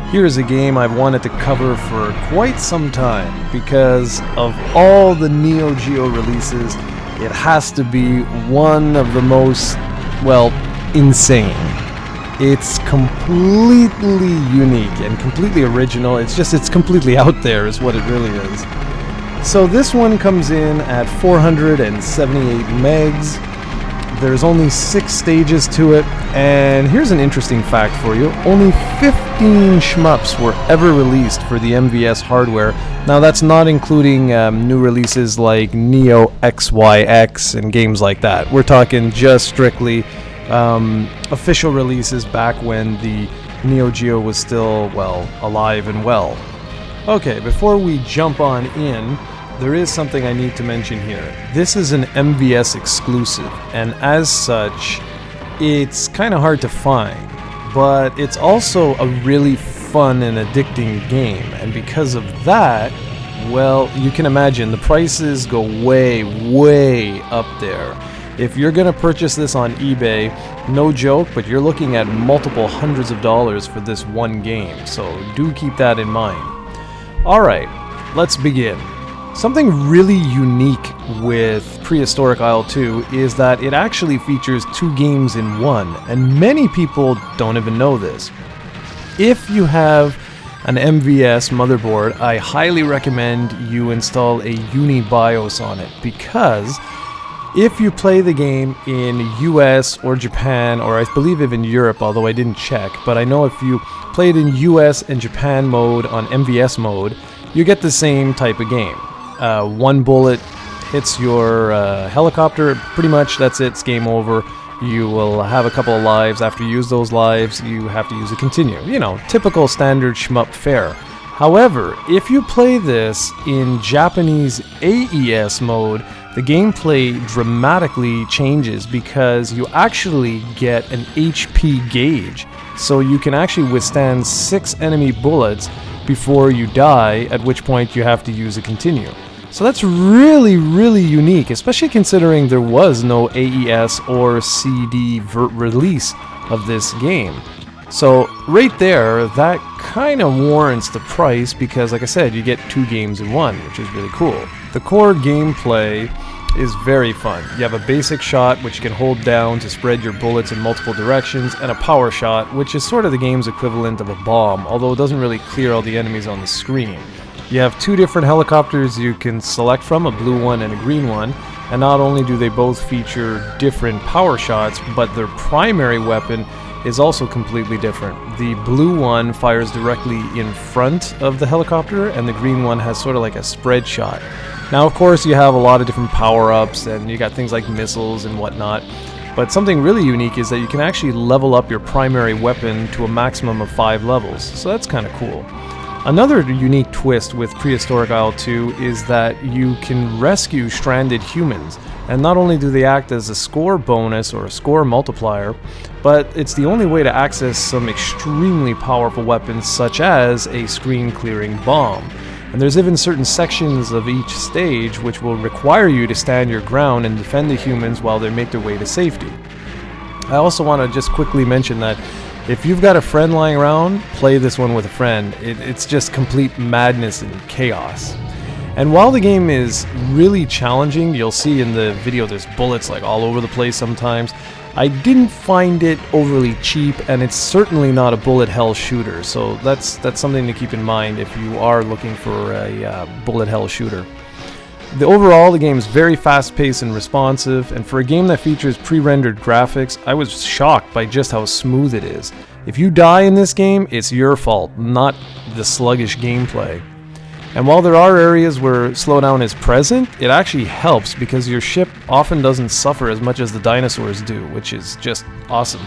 Here's a game I've wanted to cover for quite some time because of all the Neo Geo releases, it has to be one of the most, well, insane. It's completely unique and completely original. It's completely out there is what it really is. So this one comes in at 478 megs. There's only 6 stages to it, and here's an interesting fact for you. Only 15 shmups were ever released for the MVS hardware. Now that's not including new releases like Neo XYX and games like that. We're talking just strictly official releases back when the Neo Geo was still, well, alive and well. Okay, before we jump on in, there is something I need to mention here. This is an MVS exclusive, and as such, it's kind of hard to find, but it's also a really fun and addicting game, and because of that, well, you can imagine the prices go way up there. If you're gonna purchase this on eBay, no joke, but you're looking at multiple hundreds of dollars for this one game, so do keep that in mind. Alright, let's begin. Something really unique with Prehistoric Isle 2 is that it actually features 2 games in one, and many people don't even know this. If you have an MVS motherboard, I highly recommend you install a UniBIOS on it, because if you play the game in US or Japan, or I believe even Europe, although I didn't check, but I know if you play it in US and Japan mode on MVS mode, you get the same type of game. One bullet hits your helicopter, pretty much that's it, it's game over. You will have a couple of lives. After you use those lives, you have to use a continue. You know, typical standard shmup fare. However, if you play this in Japanese AES mode, the gameplay dramatically changes because you actually get an HP gauge. So you can actually withstand 6 enemy bullets before you die, at which point you have to use a continue. So that's really unique, especially considering there was no AES or CD release of this game. So right there, that kind of warrants the price because, like I said, you get 2 games in one, which is really cool. The core gameplay is very fun. You have a basic shot, which you can hold down to spread your bullets in multiple directions, and a power shot, which is sort of the game's equivalent of a bomb, although it doesn't really clear all the enemies on the screen. You have 2 different helicopters you can select from, a blue one and a green one, and not only do they both feature different power shots, but their primary weapon is also completely different. The blue one fires directly in front of the helicopter, and the green one has sort of like a spread shot. Now, of course, you have a lot of different power-ups, and you got things like missiles and whatnot, but something really unique is that you can actually level up your primary weapon to a maximum of 5 levels, so that's kind of cool. Another unique twist with Prehistoric Isle 2 is that you can rescue stranded humans, and not only do they act as a score bonus or a score multiplier, but it's the only way to access some extremely powerful weapons such as a screen-clearing bomb. And there's even certain sections of each stage which will require you to stand your ground and defend the humans while they make their way to safety. I also want to just quickly mention that if you've got a friend lying around, play this one with a friend. It's just complete madness and chaos. And while the game is really challenging, you'll see in the video there's bullets like all over the place sometimes, I didn't find it overly cheap, and it's certainly not a bullet hell shooter, so that's something to keep in mind if you are looking for a bullet hell shooter. Overall, the game is very fast-paced and responsive, and for a game that features pre-rendered graphics, I was shocked by just how smooth it is. If you die in this game, it's your fault, not the sluggish gameplay. And while there are areas where slowdown is present, it actually helps because your ship often doesn't suffer as much as the dinosaurs do, which is just awesome.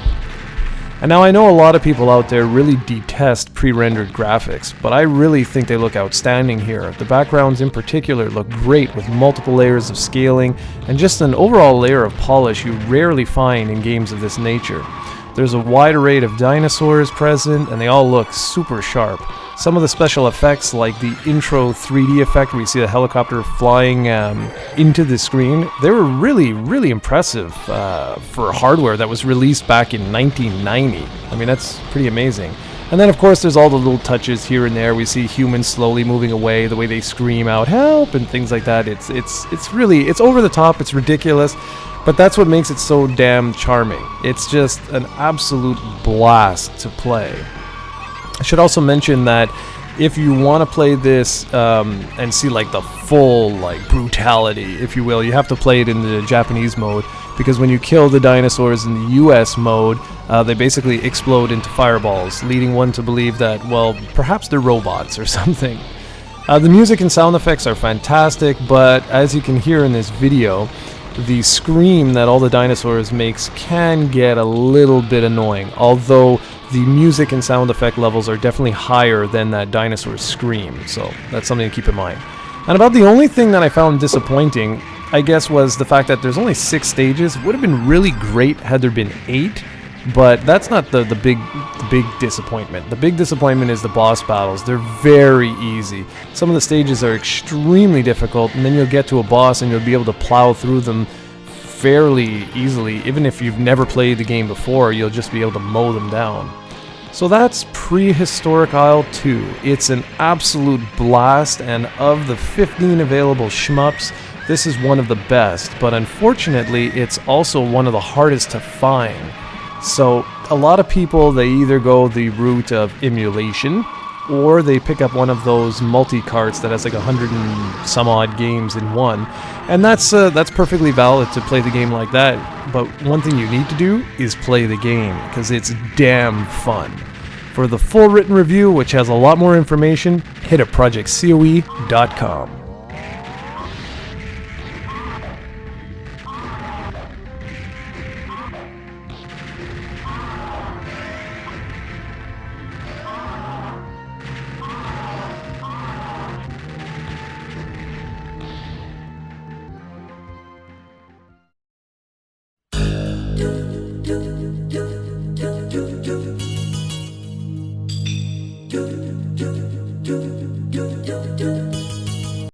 And now I know a lot of people out there really detest pre-rendered graphics, but I really think they look outstanding here. The backgrounds in particular look great with multiple layers of scaling and just an overall layer of polish you rarely find in games of this nature. There's a wide array of dinosaurs present and they all look super sharp. Some of the special effects, like the intro 3D effect where you see a helicopter flying into the screen, they were really impressive for hardware that was released back in 1990. I mean, that's pretty amazing. And then of course there's all the little touches here and there. We see humans slowly moving away, the way they scream out help and things like that. It's over the top, it's ridiculous, but that's what makes it so damn charming. It's just an absolute blast to play. I should also mention that if you want to play this and see like the full like brutality, if you will, you have to play it in the Japanese mode, because when you kill the dinosaurs in the US mode, they basically explode into fireballs, leading one to believe that, well, perhaps they're robots or something. The music and sound effects are fantastic, but as you can hear in this video, the scream that all the dinosaurs makes can get a little bit annoying, although the music and sound effect levels are definitely higher than that dinosaur scream, so that's something to keep in mind. And about the only thing that I found disappointing, I guess, was the fact that there's only 6 stages. It would have been really great had there been 8, but that's not the big disappointment. The big disappointment is the boss battles. They're very easy. Some of the stages are extremely difficult, and then you'll get to a boss and you'll be able to plow through them fairly easily. Even if you've never played the game before, you'll just be able to mow them down. So that's Prehistoric Isle 2. It's an absolute blast, and of the 15 available shmups, this is one of the best, but unfortunately it's also one of the hardest to find. So a lot of people, they either go the route of emulation, or they pick up one of those multi-carts that has like 100 and some odd games in one, and that's perfectly valid to play the game like that. But one thing you need to do is play the game, because it's damn fun. For the full written review, which has a lot more information, hit up projectcoe.com. Do